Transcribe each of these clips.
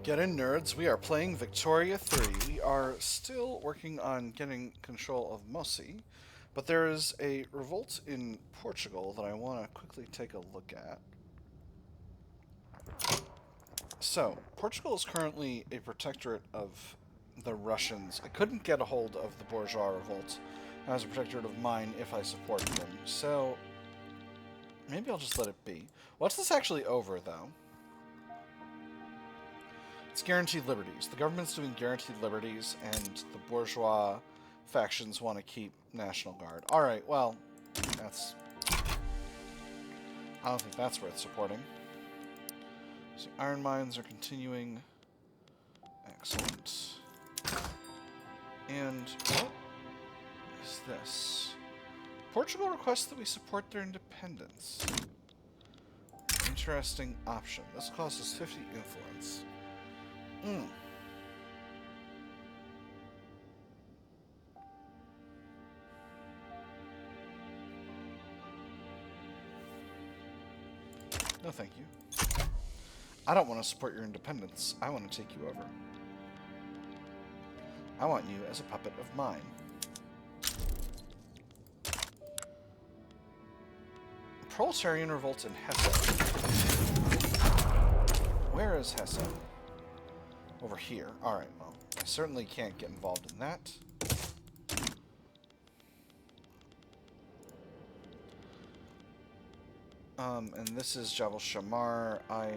Get in, nerds. We are playing Victoria 3. We are still working on getting control of Mossi, but there is a revolt in Portugal that I want to quickly take a look at. So, Portugal is currently a protectorate of the Russians. I couldn't get a hold of the bourgeois revolt as a protectorate of mine if I supported them, so maybe I'll just let it be. What's this actually over, though? It's guaranteed liberties. The government's doing guaranteed liberties, and the bourgeois factions want to keep National Guard. Alright, well, that's... I don't think that's worth supporting. So iron mines are continuing. Excellent. And what is this? Portugal requests that we support their independence. Interesting option. This costs us 50 influence. No, thank you. I don't want to support your independence. I want to take you over. I want you as a puppet of mine. Proletarian revolt in Hesse. Where is Hesse? Over here. Alright, well, I certainly can't get involved in that. And this is Jabal Shamar. I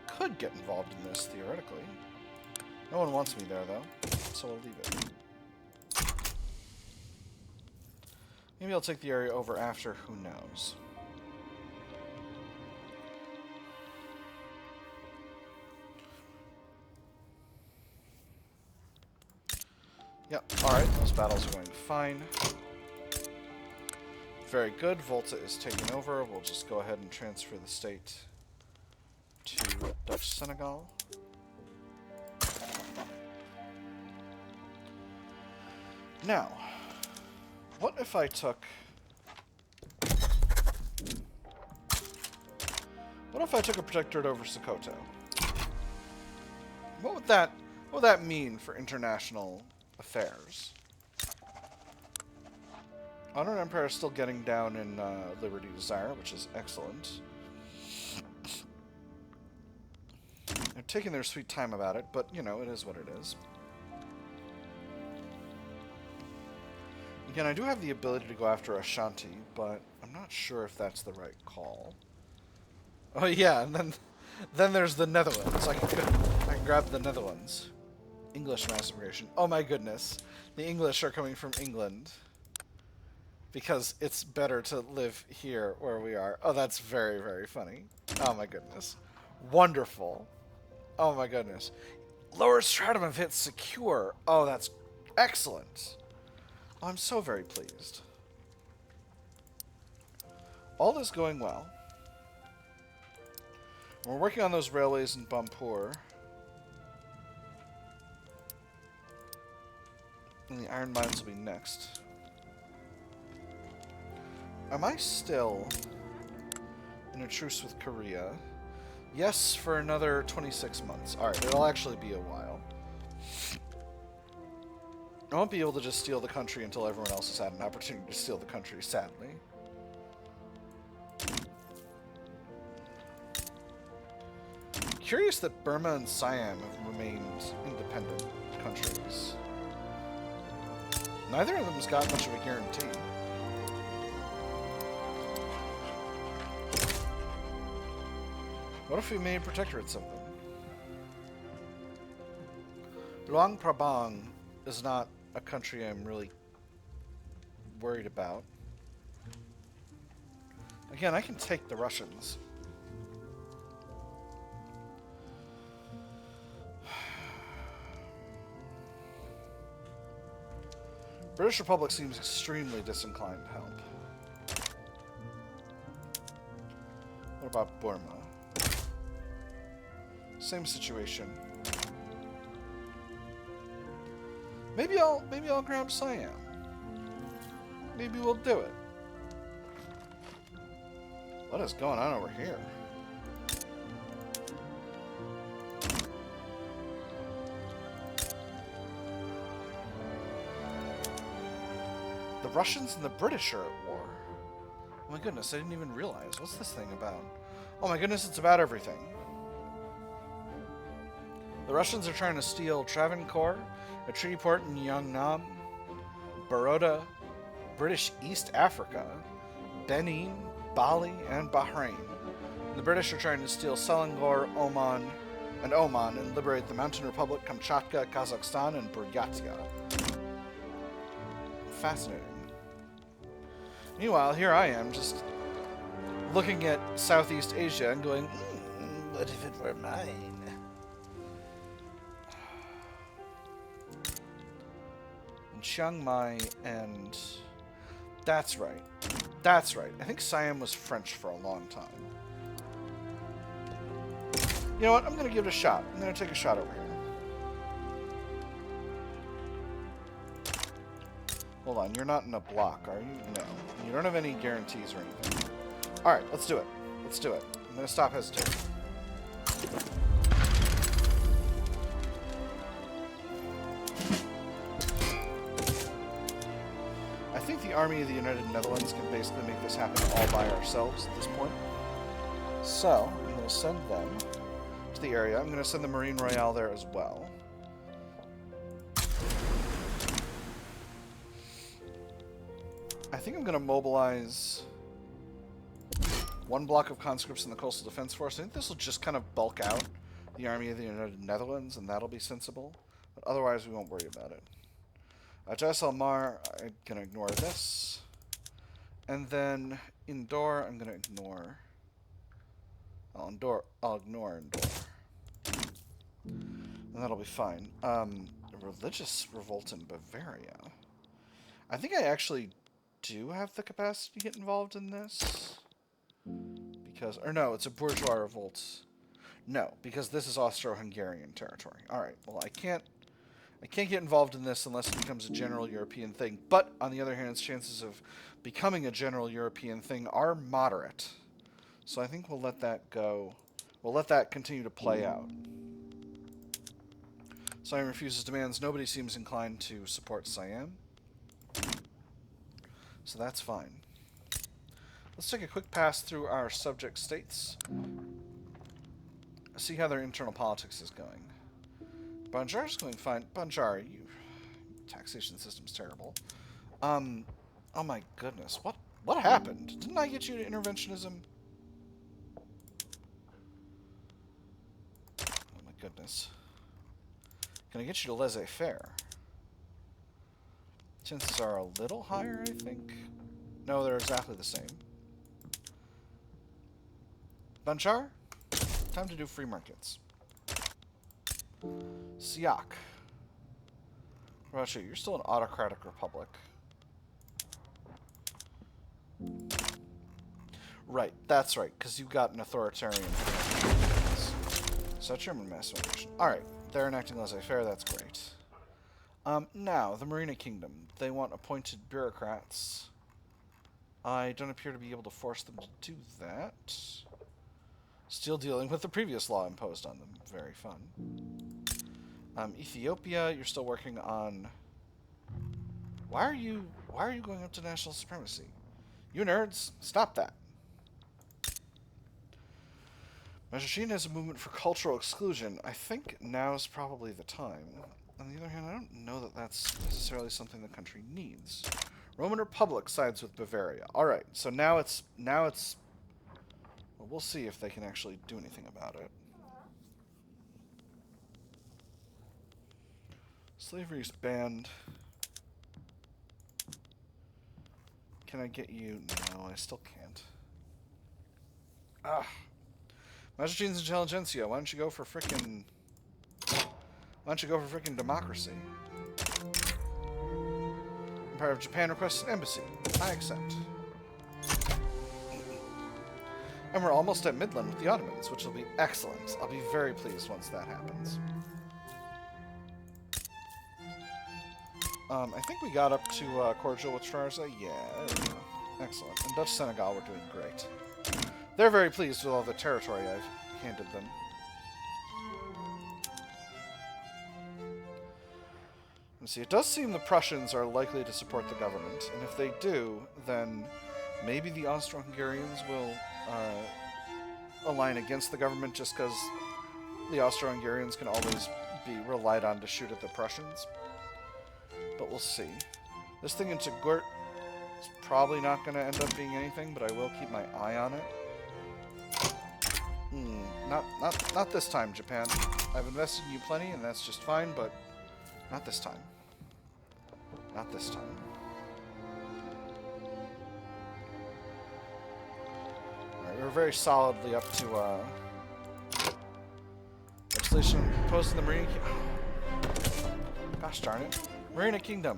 could get involved in this, theoretically. No one wants me there, though, so I'll leave it. Maybe I'll take the area over after, who knows. Yep, alright, those battles are going fine. Very good, Volta is taking over. We'll just go ahead and transfer the state to Dutch Senegal. Now, what if I took... What if I took a protectorate over Sokoto? What would that mean for international affairs? Ottoman Empire is still getting down in Liberty Desire, which is excellent. They're taking their sweet time about it, but, you know, it is what it is. Again, I do have the ability to go after Ashanti, but I'm not sure if that's the right call. Oh, yeah, and then there's the Netherlands. I can grab the Netherlands. English mass immigration. Oh, my goodness. The English are coming from England. Because it's better to live here where we are. Oh, that's very, very funny. Oh my goodness. Wonderful. Oh my goodness. Lower stratum of hits secure. Oh, that's excellent. Oh, I'm so very pleased. All is going well. We're working on those railways in Bampour. And the iron mines will be next. Am I still in a truce with Korea? Yes, for another 26 months. Alright, it'll actually be a while. I won't be able to just steal the country until everyone else has had an opportunity to steal the country, sadly. Curious that Burma and Siam have remained independent countries. Neither of them has got much of a guarantee. What if we made protectorates of them? Luang Prabang is not a country I'm really worried about. Again, I can take the Russians. British Republic seems extremely disinclined to help. What about Burma? Same situation. Maybe I'll grab Siam. Maybe we'll do it. What is going on over here? Russians and the British are at war. Oh my goodness, I didn't even realize. What's this thing about? Oh my goodness, it's about everything. The Russians are trying to steal Travancore, a treaty port in Yeongnam, Baroda, British East Africa, Benin, Bali, and Bahrain. And the British are trying to steal Selangor, Oman, and liberate the Mountain Republic, Kamchatka, Kazakhstan, and Buryatia. Fascinating. Meanwhile, here I am, just looking at Southeast Asia and going, what if it were mine? And Chiang Mai and... That's right. That's right. I think Siam was French for a long time. You know what? I'm going to give it a shot. I'm going to take a shot over here. Hold on. You're not in a block, are you? No. You don't have any guarantees or anything. Alright, let's do it. Let's do it. I'm going to stop hesitating. I think the army of the United Netherlands can basically make this happen all by ourselves at this point. So, I'm going to send them to the area. I'm going to send the Marine Royale there as well. I think I'm going to mobilize one block of conscripts in the Coastal Defense Force. I think this will just kind of bulk out the army of the United Netherlands, and that'll be sensible. But otherwise, we won't worry about it. Jas Almar, I'm going to ignore this. And then Indore, I'm going to ignore. I'll ignore Indore. And that'll be fine. Religious revolt in Bavaria. I think I actually do have the capacity to get involved in this. Because, or no, it's a bourgeois revolt. No, because this is Austro-Hungarian territory. Alright, well I can't get involved in this unless it becomes a general European thing. But, on the other hand, its chances of becoming a general European thing are moderate. So I think we'll let that go. We'll let that continue to play out. Siam refuses demands. Nobody seems inclined to support Siam. So that's fine. Let's take a quick pass through our subject states. See how their internal politics is going. Banjar's going fine. Banjar, you... Taxation system's terrible. Oh my goodness. What happened? Didn't I get you to interventionism? Oh my goodness. Can I get you to laissez-faire? Chances are a little higher, I think. No, they're exactly the same. Banjar, time to do free markets. Siak. What about you? You're still an autocratic republic. Right, that's right, because you've got an authoritarian. So German mass migration. Alright, they're enacting laissez-faire, that's great. Now, the Marina Kingdom. They want appointed bureaucrats. I don't appear to be able to force them to do that. Still dealing with the previous law imposed on them. Very fun. Ethiopia, you're still working on... Why are you going up to national supremacy? You nerds, stop that. Majorine has a movement for cultural exclusion. I think now is probably the time. On the other hand, I don't know that that's necessarily something the country needs. Roman Republic sides with Bavaria. Alright, so now it's... Well, we'll see if they can actually do anything about it. Slavery's banned. Can I get you? No, I still can't. Ah. Majorine's intelligentsia, why don't you go for frickin'... Why don't you go for frickin' democracy? Empire of Japan requests an embassy. I accept. And we're almost at Midland with the Ottomans, which will be excellent. I'll be very pleased once that happens. I think we got up to cordial with Trarza. Yeah. Excellent. And Dutch Senegal were doing great. They're very pleased with all the territory I've handed them. See, it does seem the Prussians are likely to support the government, and if they do, then maybe the Austro-Hungarians will align against the government just because the Austro-Hungarians can always be relied on to shoot at the Prussians. But we'll see. This thing in Tagurt is probably not going to end up being anything, but I will keep my eye on it. Not this time, Japan. I've invested in you plenty, and that's just fine, but not this time. Not this time. Alright, we're very solidly up to, legislation proposed in the Marina Kingdom. Gosh darn it. Marina Kingdom.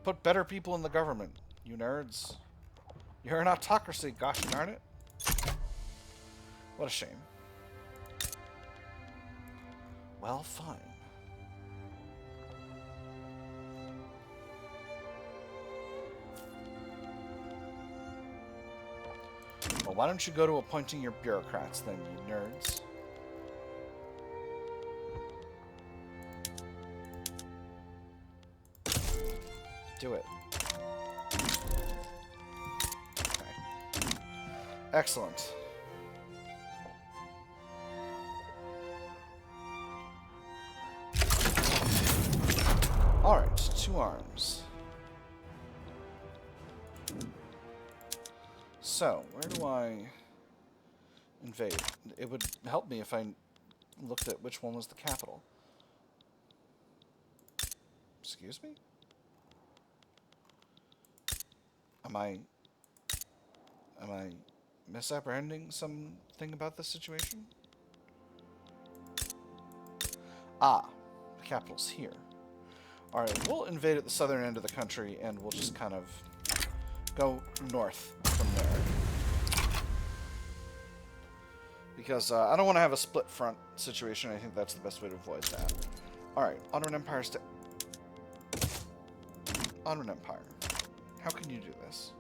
Put better people in the government, you nerds. You're an autocracy, gosh darn it. What a shame. Well, fine. Well, why don't you go to appointing your bureaucrats then, you nerds? Do it. Okay. Excellent. Alright, 2 arms. So, where do I invade? It would help me if I looked at which one was the capital. Excuse me? Am I misapprehending something about this situation? Ah, the capital's here. Alright, we'll invade at the southern end of the country, and we'll just kind of go north from there. Because I don't want to have a split front situation. I think that's the best way to avoid that. Alright, Ottoman Empire's to... Ottoman Empire. How can you do this?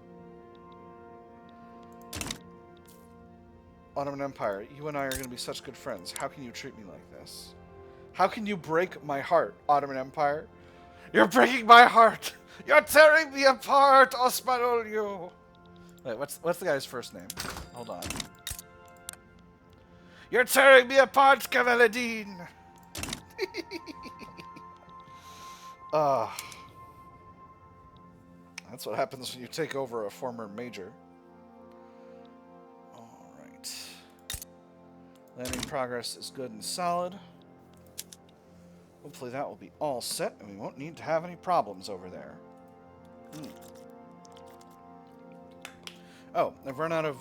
Ottoman Empire, you and I are going to be such good friends. How can you treat me like this? How can you break my heart, Ottoman Empire? You're breaking my heart! You're tearing me apart, Osmanolio! Wait, what's the guy's first name? Hold on. You're tearing me apart, Cavaladine! That's what happens when you take over a former major. Alright. Landing progress is good and solid. Hopefully that will be all set, and we won't need to have any problems over there. Oh, I've run out of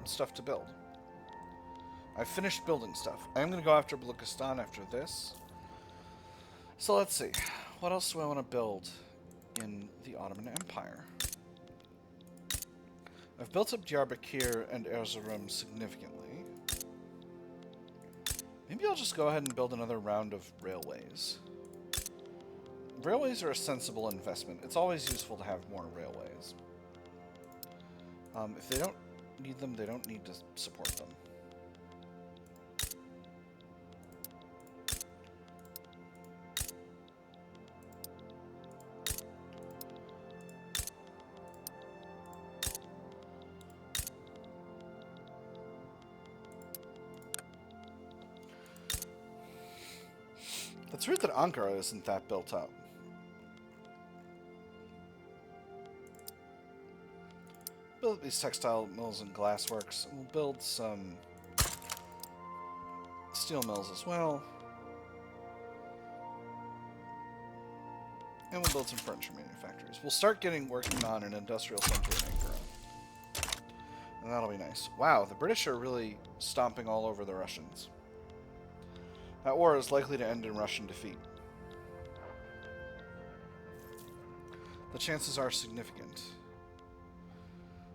stuff to build. I've finished building stuff. I'm going to go after Baluchistan after this. So let's see. What else do I want to build in the Ottoman Empire? I've built up Diyarbakir and Erzurum significantly. Maybe I'll just go ahead and build another round of railways. Railways are a sensible investment. It's always useful to have more railways. If they don't need them, they don't need to support them. It's weird that Ankara isn't that built up. Build these textile mills and glassworks, and we'll build some steel mills as well. And we'll build some furniture manufacturers. We'll start working on an industrial center in Ankara. And that'll be nice. Wow, the British are really stomping all over the Russians. That war is likely to end in Russian defeat. The chances are significant.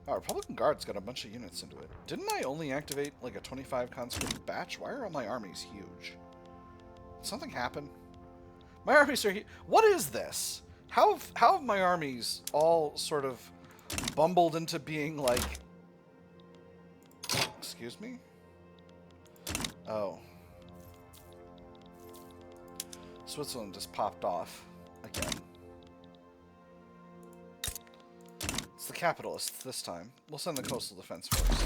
Oh, Republican Guard's got a bunch of units into it. Didn't I only activate like a 25 conscript batch? Why are all my armies huge? Did something happen? My armies are huge. What is this? How have my armies all sort of bumbled into being like... Excuse me? Oh. Switzerland just popped off again. It's the capitalists this time. We'll send the Coastal Defense Force.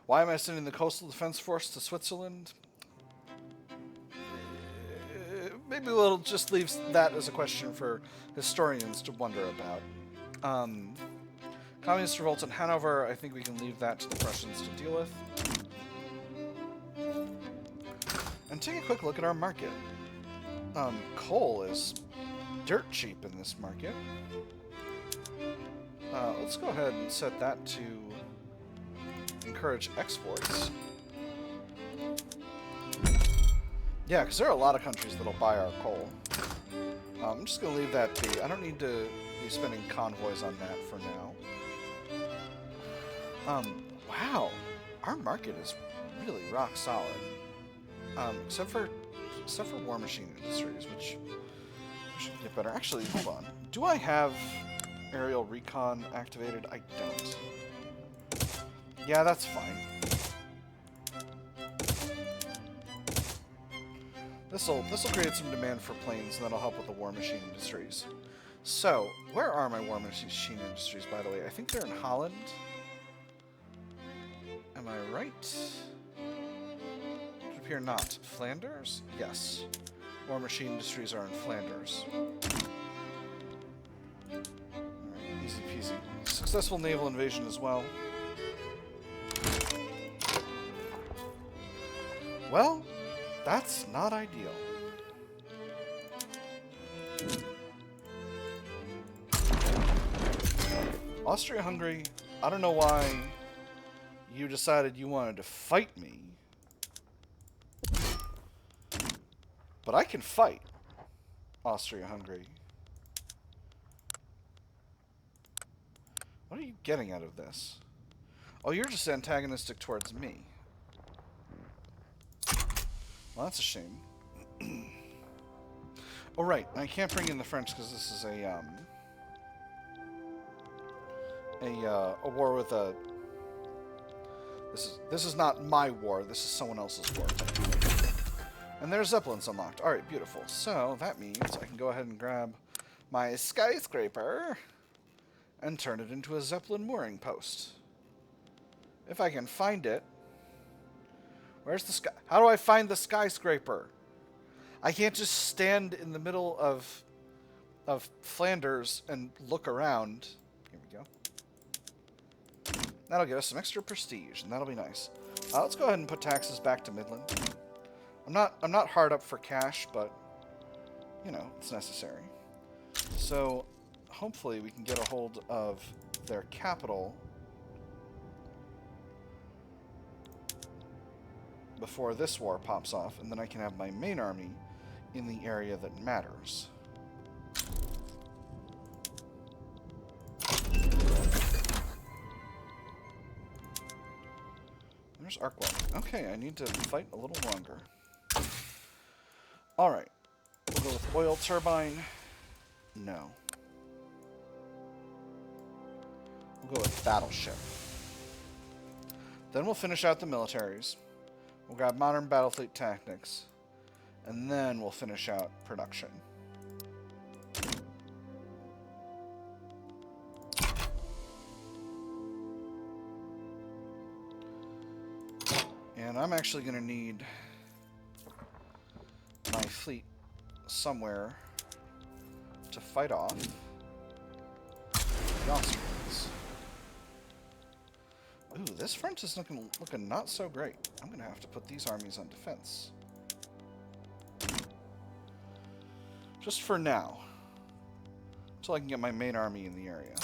Why am I sending the Coastal Defense Force to Switzerland? Maybe we'll just leave that as a question for historians to wonder about. Communist revolt in Hanover, I think we can leave that to the Prussians to deal with. And take a quick look at our market. Coal is dirt cheap in this market. Let's go ahead and set that to encourage exports. Yeah, because there are a lot of countries that'll buy our coal. I'm just going to leave that be. I don't need to be spending convoys on that for now. Wow. Our market is really rock solid. Except for War Machine Industries, which should get better. Actually, hold on. Do I have aerial recon activated? I don't. Yeah, that's fine. This'll create some demand for planes, and that'll help with the War Machine Industries. So, where are my War Machine Industries, by the way? I think they're in Holland. Am I right? It appear not. Flanders? Yes. War Machine Industries are in Flanders. Alright, easy peasy. Successful naval invasion as well. Well, that's not ideal. Austria-Hungary, I don't know why you decided you wanted to fight me. But I can fight Austria-Hungary. What are you getting out of this? Oh, you're just antagonistic towards me. Well, that's a shame. Oh, right. I can't bring in the French because this is a war with a... This is not my war. This is someone else's war. And there's Zeppelins unlocked. Alright, beautiful. So, that means I can go ahead and grab my skyscraper and turn it into a Zeppelin mooring post. If I can find it. Where's the sky? How do I find the skyscraper? I can't just stand in the middle of Flanders and look around. Here we go. That'll get us some extra prestige, and that'll be nice. Let's go ahead and put taxes back to Midland. I'm not hard up for cash, but you know, it's necessary. So hopefully we can get a hold of their capital before this war pops off, and then I can have my main army in the area that matters. There's Arkwell. Okay, I need to fight a little longer. Alright. We'll go with oil turbine. No. We'll go with battleship. Then we'll finish out the militaries. We'll grab modern battlefleet tactics. And then we'll finish out production. And I'm actually going to need my fleet somewhere to fight off the Austrians. Ooh, this front is looking not so great. I'm going to have to put these armies on defense. Just for now. Until I can get my main army in the area.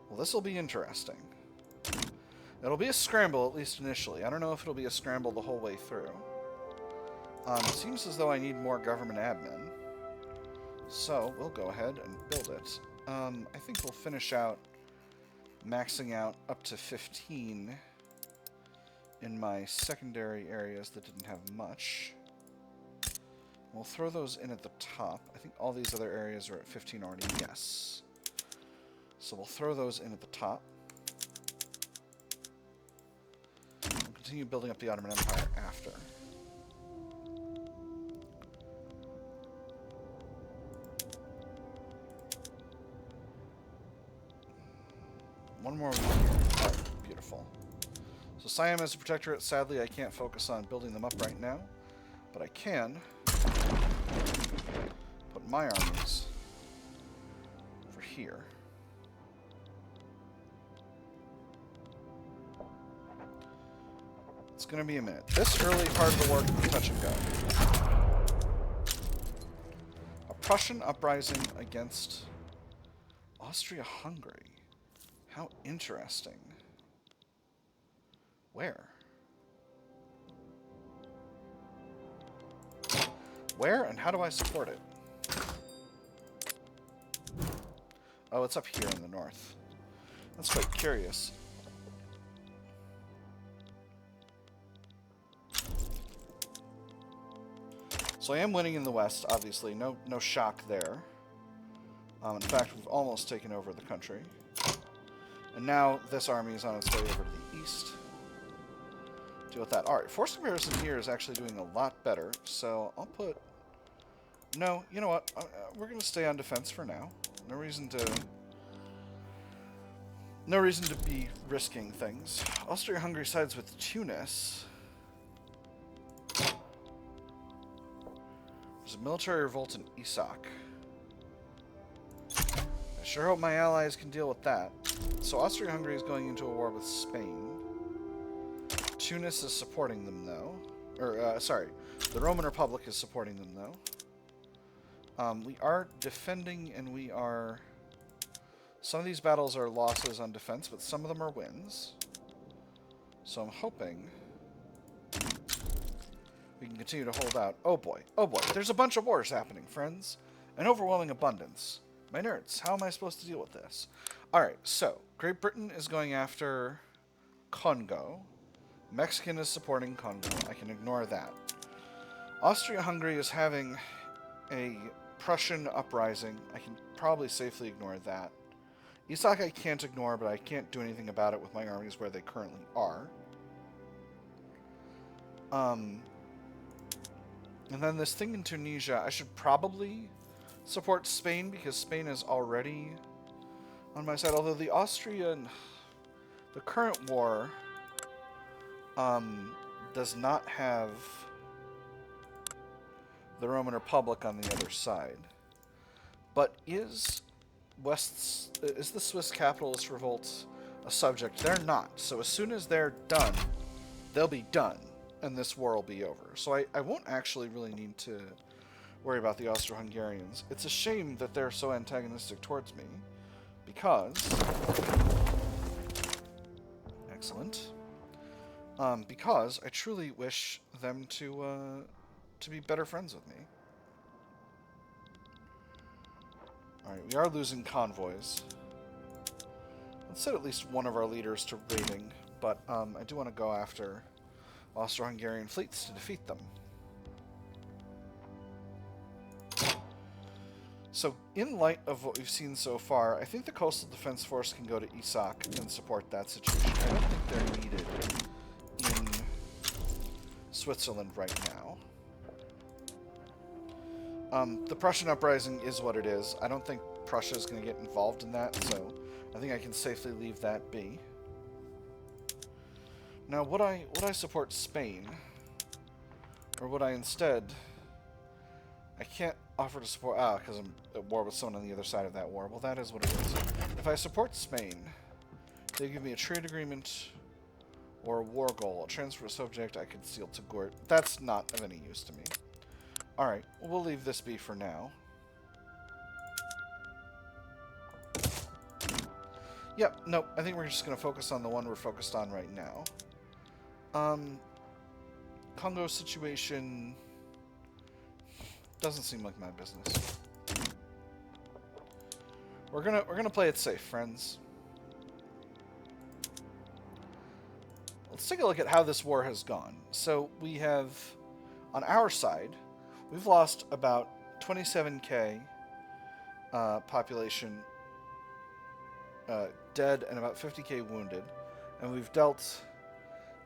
Well, this will be interesting. It'll be a scramble, at least initially. I don't know if it'll be a scramble the whole way through. It seems as though I need more government admin. So, we'll go ahead and build it. I think we'll finish out maxing out up to 15 in my secondary areas that didn't have much. We'll throw those in at the top. I think all these other areas are at 15 already. Yes. So we'll throw those in at the top. continue building up the Ottoman Empire after. One more week here. Oh, beautiful. So Siam as a protectorate. Sadly, I can't focus on building them up right now, but I can put my armies over here. It's going to be a minute. This early part of the war can be touch and go. A Prussian uprising against Austria-Hungary. How interesting. Where? Where and how do I support it? Oh, it's up here in the north. That's quite curious. So I am winning in the west, obviously. No shock there. In fact, we've almost taken over the country. And now this army is on its way over to the east. Deal with that. Alright, force comparison here is actually doing a lot better. So I'll put... No, you know what? We're going to stay on defense for now. No reason to be risking things. Austria-Hungary sides with Tunis. There's a military revolt in Isak. I sure hope my allies can deal with that. So Austria-Hungary is going into a war with Spain. Tunis is supporting them, though. Sorry. The Roman Republic is supporting them, though. We are defending, and we are... Some of these battles are losses on defense, but some of them are wins. So I'm hoping we can continue to hold out. Oh boy. Oh boy. There's a bunch of wars happening, friends. An overwhelming abundance. My nerds, how am I supposed to deal with this? Alright, so Great Britain is going after Congo. Mexican is supporting Congo. I can ignore that. Austria-Hungary is having a Prussian uprising. I can probably safely ignore that. Isak I can't ignore, but I can't do anything about it with my armies where they currently are. And then this thing in Tunisia, I should probably support Spain because Spain is already on my side. Although the current war does not have the Roman Republic on the other side. But is the Swiss capitalist revolt a subject? They're not. So as soon as they're done, they'll be done, and this war will be over. So I won't actually really need to worry about the Austro-Hungarians. It's a shame that they're so antagonistic towards me, because... Excellent. Because I truly wish them to be better friends with me. Alright, we are losing convoys. Let's set at least one of our leaders to raiding, but I do want to go after Austro-Hungarian fleets to defeat them. So, in light of what we've seen so far, I think the Coastal Defense Force can go to Isak and support that situation. I don't think they're needed in Switzerland right now. The Prussian uprising is what it is. I don't think Prussia is going to get involved in that, so I think I can safely leave that be. Now, would I support Spain? Or would I instead... I can't offer to support... because I'm at war with someone on the other side of that war. Well, that is what it is. If I support Spain, they give me a trade agreement or a war goal. A transfer a subject I could seal to Gort. That's not of any use to me. Alright, we'll leave this be for now. Yep, nope, I think we're just going to focus on the one we're focused on right now. Congo situation doesn't seem like my business. We're gonna play it safe, friends. Let's take a look at how this war has gone. So we have, on our side, we've lost about 27k population dead and about 50k wounded, and we've dealt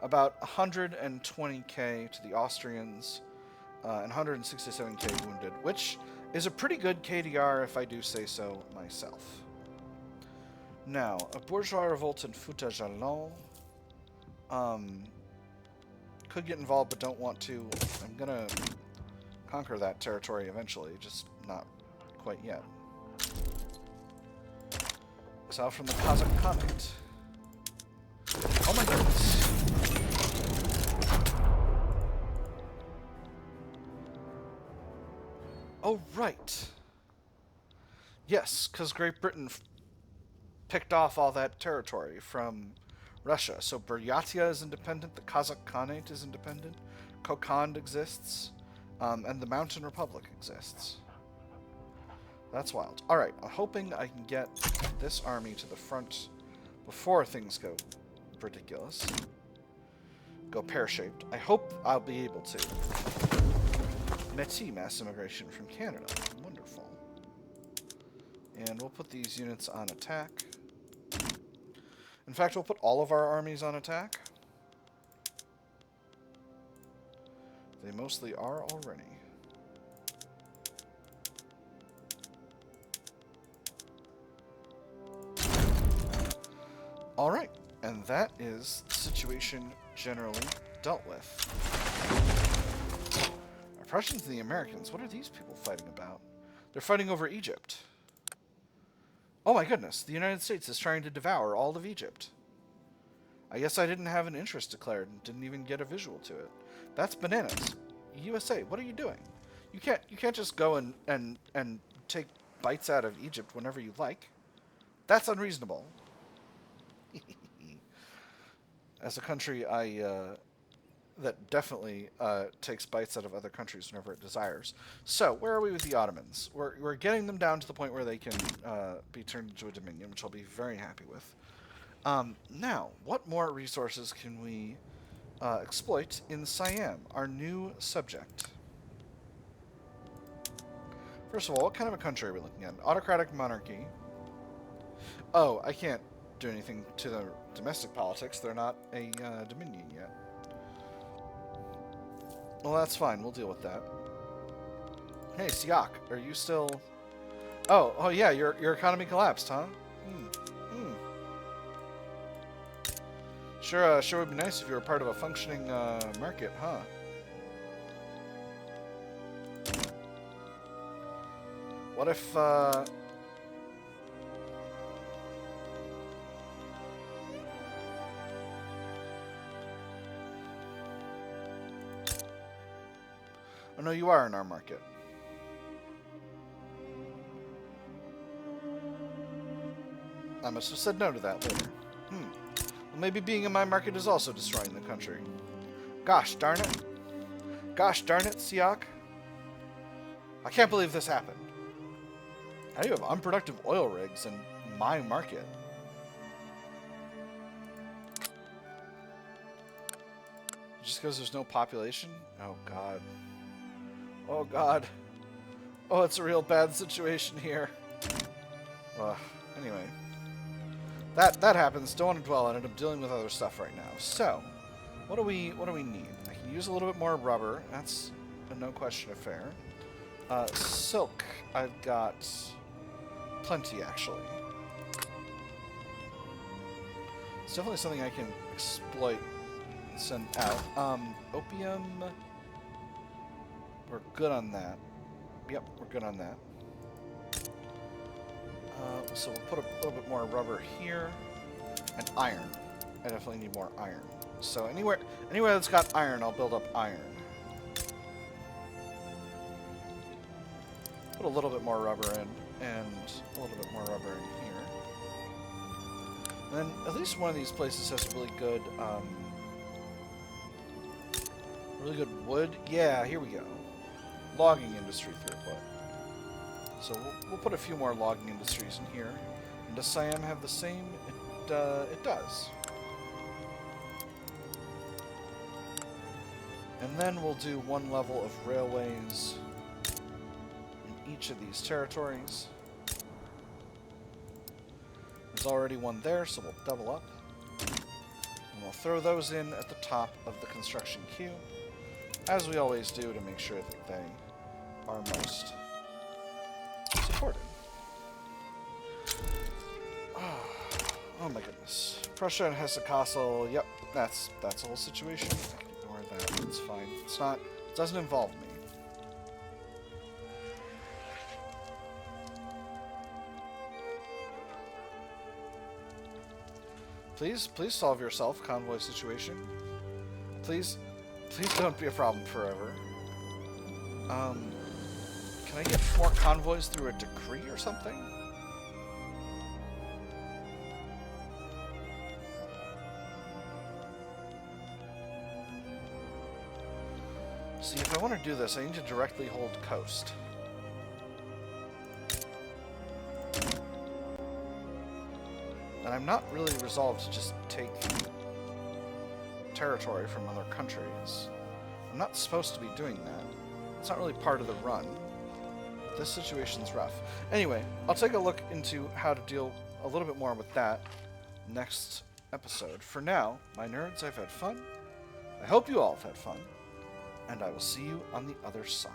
about 120k to the Austrians, and 167k wounded, which is a pretty good KDR if I do say so myself. Now, a bourgeois revolt in Fouta-Jalon. Could get involved, but don't want to. I'm gonna conquer that territory eventually, just not quite yet. Exile from the Kazakh Khanate. Oh my goodness. Oh, right. Yes, because Great Britain picked off all that territory from Russia. So Buryatia is independent, the Kazakh Khanate is independent, Kokand exists, and the Mountain Republic exists. That's wild. Alright, I'm hoping I can get this army to the front before things go ridiculous. Go pear-shaped. I hope I'll be able to. Métis mass immigration from Canada. Wonderful. And we'll put these units on attack. In fact, we'll put all of our armies on attack. They mostly are already. Alright, and that is the situation generally dealt with. Our Prussians and the Americans, what are these people fighting about? They're fighting over Egypt. Oh my goodness, the United States is trying to devour all of Egypt. I guess I didn't have an interest declared and didn't even get a visual to it. That's bananas. USA, what are you doing? You can't just go and take bites out of Egypt whenever you like. That's unreasonable. As a country, that definitely takes bites out of other countries whenever it desires. So, where are we with the Ottomans? We're getting them down to the point where they can be turned into a dominion, which I'll be very happy with. Now, what more resources can we exploit in Siam, our new subject? First of all, what kind of a country are we looking at? Autocratic monarchy. Oh, I can't do anything to the domestic politics. They're not a dominion yet. Well, that's fine. We'll deal with that. Hey, Siak, are you still... Oh yeah, your economy collapsed, huh? Sure would be nice if you were part of a functioning market, huh? What if, Oh, no, you are in our market. I must have said no to that later. Well, maybe being in my market is also destroying the country. Gosh darn it. Gosh darn it, Siak. I can't believe this happened. How do you have unproductive oil rigs in my market? Just because there's no population? Oh, God. Oh, God. Oh, it's a real bad situation here. Anyway. That happens. Don't want to dwell on it. I'm dealing with other stuff right now. So, what do we need? I can use a little bit more rubber. That's a no question affair. Silk. I've got plenty, actually. It's definitely something I can exploit and send out. Opium. We're good on that. Yep, we're good on that. So we'll put a little bit more rubber here. And iron. I definitely need more iron. So anywhere that's got iron, I'll build up iron. Put a little bit more rubber in, and a little bit more rubber in here. And then at least one of these places has really good wood. Yeah, here we go. Logging industry throughput. So we'll put a few more logging industries in here. And does Siam have the same? It does. And then we'll do one level of railways in each of these territories. There's already one there, so we'll double up. And we'll throw those in at the top of the construction queue, as we always do, to make sure that they are most supported. Oh my goodness. Prussia and Hesse-Kassel, yep, that's a whole situation. I can ignore that, it's fine. It's not, it doesn't involve me. Please solve yourself, convoy situation. Please don't be a problem forever. Can I get more convoys through a decree or something? See, if I want to do this, I need to directly hold coast. And I'm not really resolved to just take territory from other countries. I'm not supposed to be doing that. It's not really part of the run. This situation's rough. Anyway, I'll take a look into how to deal a little bit more with that next episode. For now, my nerds, I've had fun. I hope you all have had fun. And I will see you on the other side.